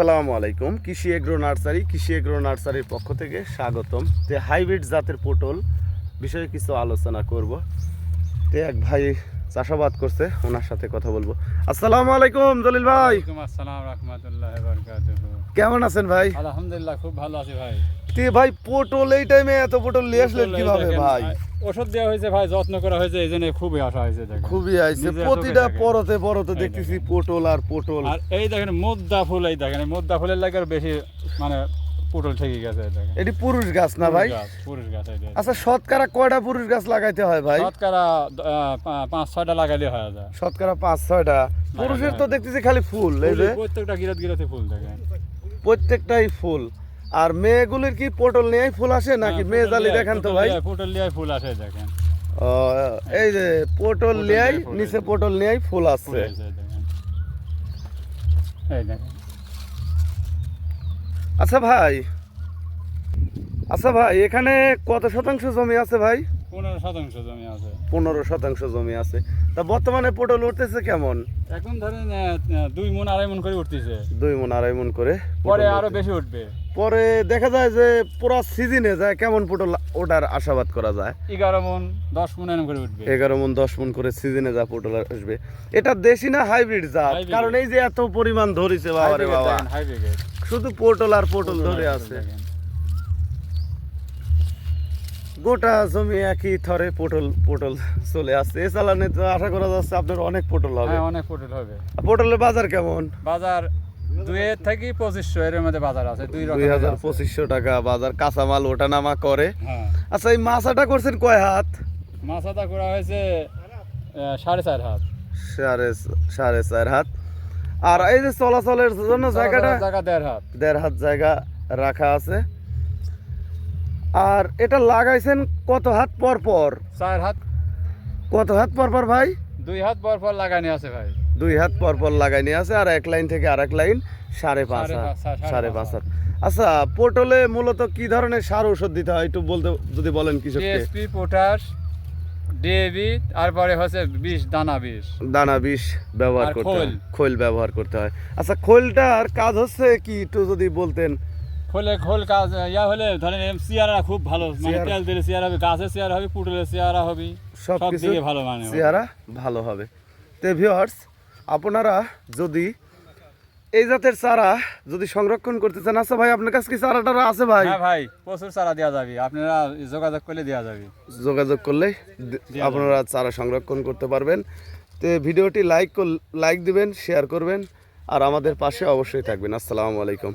আসসালামু আলাইকুম। কৃষি এগ্রো নার্সারির পক্ষ থেকে স্বাগতম। তে হাইব্রিড জাতের পটল বিষয়ে কিছু আলোচনা করব। তে এক ভাই চাষাবাদ করছে, ওনার সাথে কথা বলবো। আসসালামু আলাইকুম জলিল ভাই। আসসালাম রাহমাতুল্লাহি ওয়া বারাকাতুহু। কেমন আছেন ভাই? আলহামদুলিল্লাহ খুব ভালো আছি ভাই। তে ভাই পটল এই টাইমে এত পটল নিয়ে আসলেন কিভাবে ভাই? ওষুধ দেওয়া হয়েছে ভাই, যত্ন করা হয়েছে, এই জন্য খুবই আশা হয়েছে। খুবই আইছে, প্রতিটা পরতে পরতে দেখতেছি পটল আর পটল। আর এই দেখেন মোদ্দা ফুল, এই দেখেন মোদ্দা ফুলের লাগে বেশি মানে পটল ঠেকে গেছে। এটি পুরুষ গাছ না ভাই? পুরুষ গাছ। আচ্ছা, শতকরা কয়টা পুরুষ গাছ লাগাইতে হয় ভাই? শতকরা 5-6টা লাগাইলে হয় যায়। শতকরা 5-6টা। পুরুষের তো দেখতেছি খালি ফুল, এই যে প্রত্যেকটা গিরাতে ফুল দেখেন, প্রত্যেকটাই ফুল। আর মেয়েগুলির কি পটল নিয়েই ফুল আসে নাকি মেয়ে জালি? দেখান তো ভাই। পটল নিয়ে ফুল আসে দেখেন। এই যে পটল নিয়েই নিচে পটল নিয়েই ফুল আসছে। এই দেখেন। আচ্ছা ভাই, এখানে কত শতাংশ জমি আছে ভাই? 15% জমি আছে। 15% জমি আছে। তা বর্তমানে পটল উঠতেছে কেমন? এখন ধরেন 2 মণ 2.5 মণ করে উঠতেছে। 2 মণ 2.5 মণ করে। পরে আরো বেশি উঠবে। পরে দেখা যায় যে পুরো সিজনে যায় কেমন পটল ওঠার আশাবাদ করা যায়? 11 মণ 10 মণ এরকম করে উঠবে। 11 মণ 10 মণ করে সিজনে যা পটল আসবে। এটা দেশি না হাইব্রিড জাত? কারণ এই যে এত পরিমাণ ধরেছে বাবারে বাবা, শুধু পটল আর পটল ধরে আছে। গোটা জমি একই থরে পটল চলে আসছে। এ চালানে তো আশা করা যাচ্ছে আপনার অনেক পটল হবে। হ্যাঁ, অনেক পটল হবে। পটলের বাজার কেমন? বাজার 2 থেকে 2500 এর মধ্যে বাজার আছে। 2000-2500 টাকা বাজার। কাঁচামাল ওঠানামা করে। হ্যাঁ। আচ্ছা, এই মাছাটা করছেন কয় হাত? মাছাটা করা হয়েছে 4.5 হাত। 4.5 হাত। আর এই যে চলাচলের জন্য জায়গাটা 1.5 হাত। 1.5 হাত জায়গা রাখা আছে। আর এটা লাগাইছেন কত হাত পর পর? 4 হাত। কত হাত পর পর ভাই? 2 হাত পর পর লাগানি আছে ভাই। 2 হাত পর পর লাগাইনি আছে। আর এক লাইন থেকে আরেক লাইন 5.5 হাত। 5.5 হাত। আচ্ছা, পটলে মূলত কি ধরনের সার ঔষধ দিতে হয় একটু বলতে যদি বলেন কৃষককে। টিএসপি, পটাশ, ডিএবি, তারপরে হচ্ছে দানা বিষ ব্যবহার করতে হয়। খোল ব্যবহার করতে হয়। আচ্ছা, খোলটার কাজ হচ্ছে কি একটু যদি বলতেন। খোল কাজ হলে ধরেন চেয়ারা খুব ভালো, মানে তেল দিলে চেয়ারা হবে, গাছের চেয়ারা হবে, পুটলের চেয়ারা হবে, সব দিকে ভালো, মানে চেয়ারা ভালো হবে। তো ভিউয়ার্স, আপনারা যদি এই জাতের চারা যদি সংরক্ষণ করতে চান, আচ্ছা ভাই আপনার কাছে কি চারাটা আছে ভাই? হ্যাঁ ভাই, প্রচুর চারা দেওয়া যাবে, আপনারা যোগাযোগ করলে দেওয়া যাবে। যোগাযোগ করলে আপনারা চারা সংরক্ষণ করতে পারবেন। তো ভিডিওটি লাইক দিবেন, শেয়ার করবেন, আর আমাদের পাশে অবশ্যই থাকবেন। আসসালামু আলাইকুম।